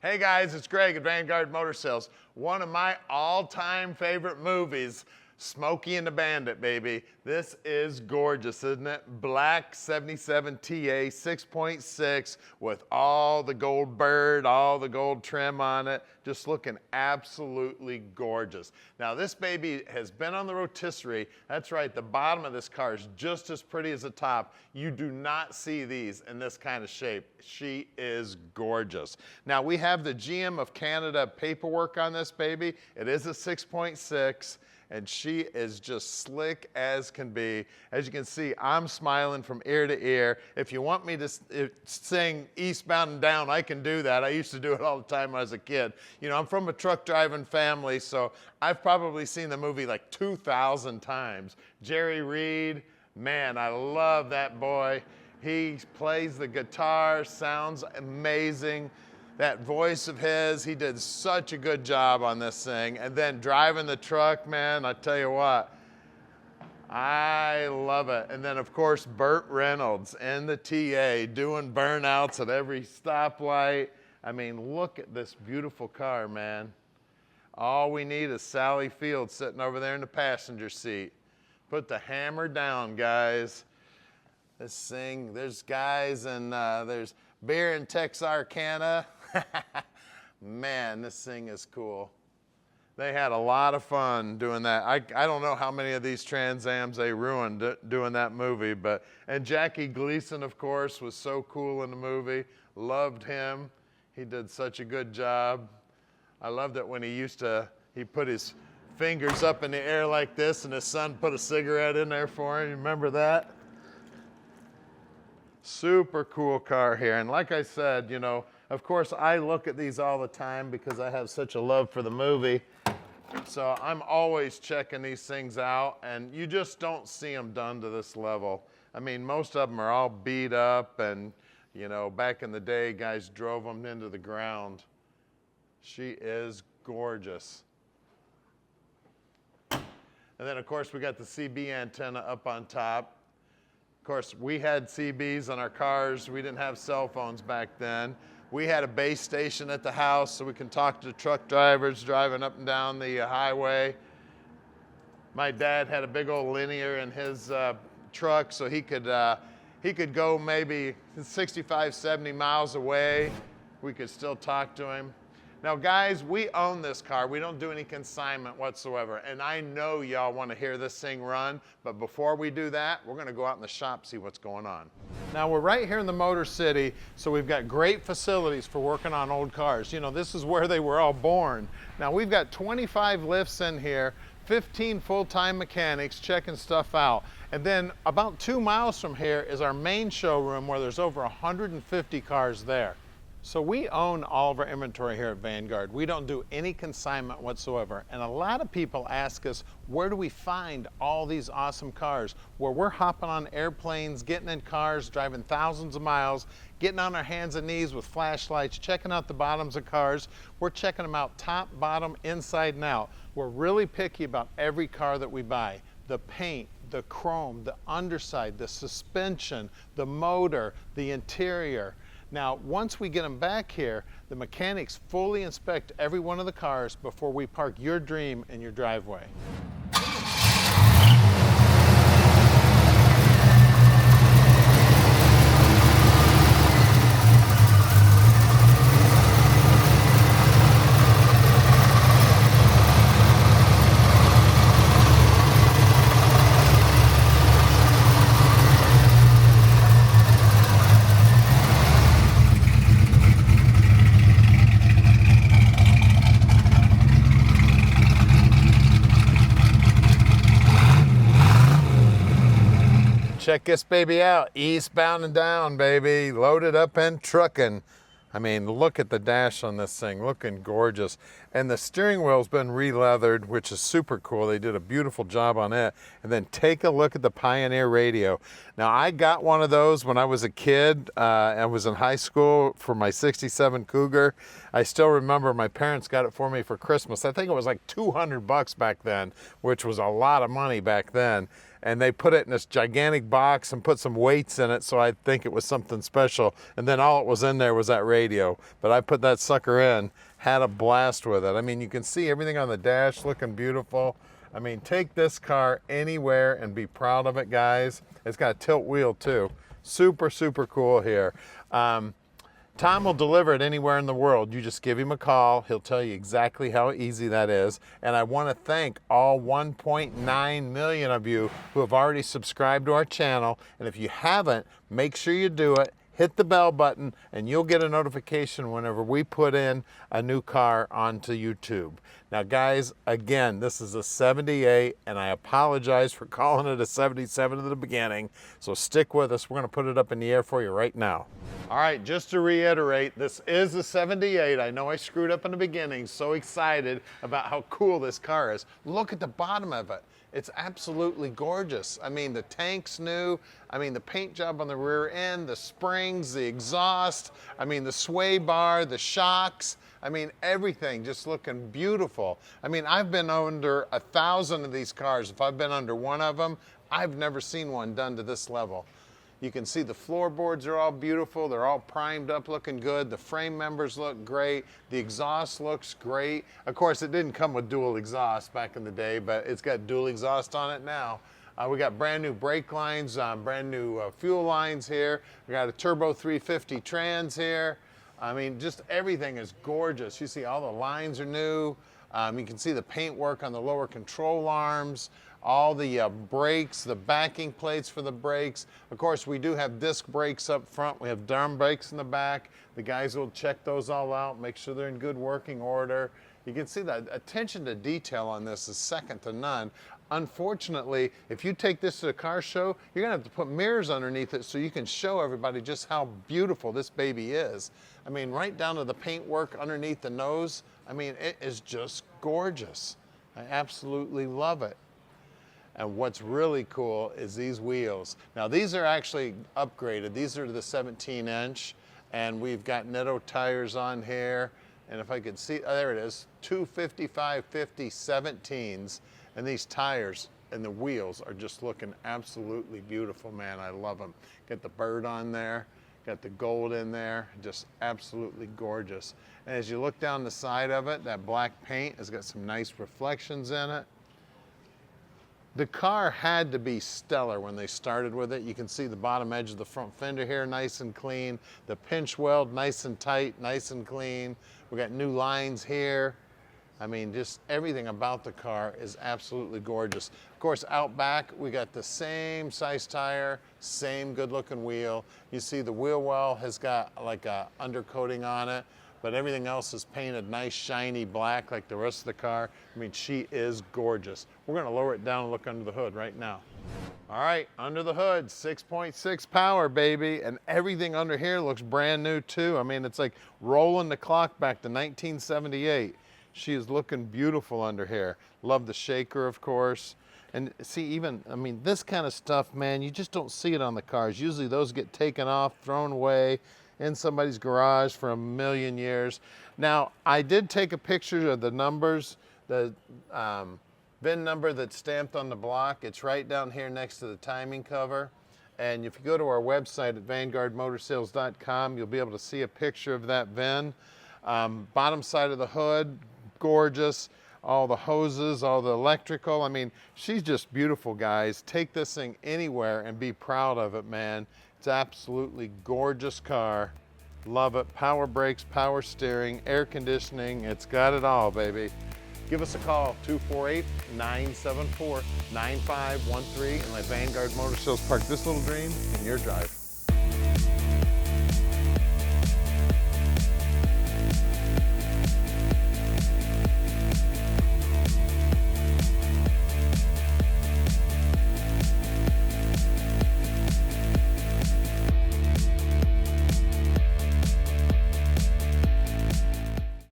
Hey guys, it's Greg at Vanguard Motor Sales. One of my all-time favorite movies, Smokey and the Bandit, baby. This is gorgeous, isn't it? Black 77 TA 6.6 with all the gold bird, all the gold trim on it, just looking absolutely gorgeous. Now this baby has been on the rotisserie. That's right, the bottom of this car is just as pretty as the top. You do not see these in this kind of shape. She is gorgeous. Now we have the GM of Canada paperwork on this baby. It is a 6.6. And she is just slick as can be. As you can see, I'm smiling from ear to ear. If you want me to sing Eastbound and Down, I can do that. I used to do it all the time when I was a kid. You know, I'm from a truck driving family, so I've probably seen the movie like 2,000 times. Jerry Reed, man, I love that boy. He plays the guitar, sounds amazing. That voice of his, he did such a good job on this thing. And then driving the truck, man, I tell you what, I love it. And then of course, Burt Reynolds in the TA doing burnouts at every stoplight. I mean, look at this beautiful car, man. All we need is Sally Field sitting over there in the passenger seat. Put the hammer down, guys. This thing, there's guys and there's beer in Texarkana. Man, this thing is cool. They had a lot of fun doing that. I don't know how many of these Trans Ams they ruined doing that movie, and Jackie Gleason, of course, was so cool in the movie. Loved him. He did such a good job. I loved it when he put his fingers up in the air like this and his son put a cigarette in there for him. You remember that? Super cool car here. And like I said, you know, of course, I look at these all the time because I have such a love for the movie. So I'm always checking these things out, and you just don't see them done to this level. I mean, most of them are all beat up, and, you know, back in the day, guys drove them into the ground. She is gorgeous. And then, of course, we got the CB antenna up on top. Of course, we had CBs on our cars. We didn't have cell phones back then. We had a base station at the house so we can talk to truck drivers driving up and down the highway. My dad had a big old linear in his truck, so he could go maybe 65, 70 miles away. We could still talk to him. Now guys, we own this car. We don't do any consignment whatsoever. And I know y'all want to hear this thing run, but before we do that, we're going to go out in the shop, see what's going on. Now we're right here in the Motor City, so we've got great facilities for working on old cars. You know, this is where they were all born. Now we've got 25 lifts in here, 15 full-time mechanics checking stuff out. And then about 2 miles from here is our main showroom where there's over 150 cars there. So we own all of our inventory here at Vanguard. We don't do any consignment whatsoever. And a lot of people ask us, where do we find all these awesome cars? Where we're hopping on airplanes, getting in cars, driving thousands of miles, getting on our hands and knees with flashlights, checking out the bottoms of cars. We're checking them out top, bottom, inside and out. We're really picky about every car that we buy. The paint, the chrome, the underside, the suspension, the motor, the interior. Now, once we get them back here, the mechanics fully inspect every one of the cars before we park your dream in your driveway. Check this baby out, eastbound and down, baby, loaded up and trucking. I mean, look at the dash on this thing, looking gorgeous. And the steering wheel's been re-leathered, which is super cool. They did a beautiful job on it. And then take a look at the Pioneer radio. Now, I got one of those when I was a kid. I was in high school for my '67 Cougar. I still remember my parents got it for me for Christmas. I think it was like $200 back then, which was a lot of money back then. and they put it in this gigantic box and put some weights in it, so I think it was something special. And then all it was in there was that radio. But I put that sucker in, had a blast with it. I mean, you can see everything on the dash looking beautiful. I mean, take this car anywhere and be proud of it, guys. It's got a tilt wheel too. Super, super cool here. Tom will deliver it anywhere in the world. You just give him a call. He'll tell you exactly how easy that is. And I want to thank all 1.9 million of you who have already subscribed to our channel. And if you haven't, make sure you do it. Hit the bell button and you'll get a notification whenever we put in a new car onto YouTube. Now guys, again, this is a 78 and I apologize for calling it a 77 at the beginning. So stick with us. We're going to put it up in the air for you right now. All right, just to reiterate, this is a 78. I know I screwed up in the beginning. So excited about how cool this car is. Look at the bottom of it. It's absolutely gorgeous. I mean, the tank's new. I mean, the paint job on the rear end, the springs, the exhaust. I mean, the sway bar, the shocks. I mean, everything just looking beautiful. I mean, I've been under 1,000 of these cars. If I've been under one of them, I've never seen one done to this level. You can see the floorboards are all beautiful. They're all primed up, looking good. The frame members look great. The exhaust looks great. Of course, it didn't come with dual exhaust back in the day, but it's got dual exhaust on it now. We got brand new brake lines, brand new fuel lines here. We got a turbo 350 trans here. I mean, just everything is gorgeous. You see all the lines are new. You can see the paint work on the lower control arms. All the brakes, the backing plates for the brakes. Of course, we do have disc brakes up front. We have drum brakes in the back. The guys will check those all out, make sure they're in good working order. You can see that attention to detail on this is second to none. Unfortunately, if you take this to a car show, you're gonna have to put mirrors underneath it so you can show everybody just how beautiful this baby is. I mean, right down to the paint work underneath the nose. I mean, it is just gorgeous. I absolutely love it. And what's really cool is these wheels. Now these are actually upgraded. These are the 17-inch, and we've got Netto tires on here. And if I could see, oh, there it is, 255/50 17s. And these tires and the wheels are just looking absolutely beautiful, man. I love them. Got the bird on there, got the gold in there, just absolutely gorgeous. And as you look down the side of it, that black paint has got some nice reflections in it. The car had to be stellar when they started with it. You can see the bottom edge of the front fender here, nice and clean. The pinch weld, nice and tight, nice and clean. We got new lines here. I mean, just everything about the car is absolutely gorgeous. Of course, out back, we got the same size tire, same good looking wheel. You see the wheel well has got like a undercoating on it, but everything else is painted nice, shiny black like the rest of the car. I mean, she is gorgeous. We're gonna lower it down and look under the hood right now. All right, under the hood, 6.6 power, baby, and everything under here looks brand new too. I mean, it's like rolling the clock back to 1978. She is looking beautiful under here. Love the shaker, of course. And see, even, I mean, this kind of stuff, man, you just don't see it on the cars. Usually those get taken off, thrown away in somebody's garage for a million years. Now, I did take a picture of the numbers, the VIN number that's stamped on the block. It's right down here next to the timing cover. And if you go to our website at vanguardmotorsales.com, you'll be able to see a picture of that VIN. Bottom side of the hood, gorgeous. All the hoses, all the electrical. I mean, she's just beautiful, guys. Take this thing anywhere and be proud of it, man. It's absolutely gorgeous car. Love it. Power brakes, power steering, air conditioning. It's got it all, baby. Give us a call, 248-974-9513, and let Vanguard Motor Sales park this little dream in your drive.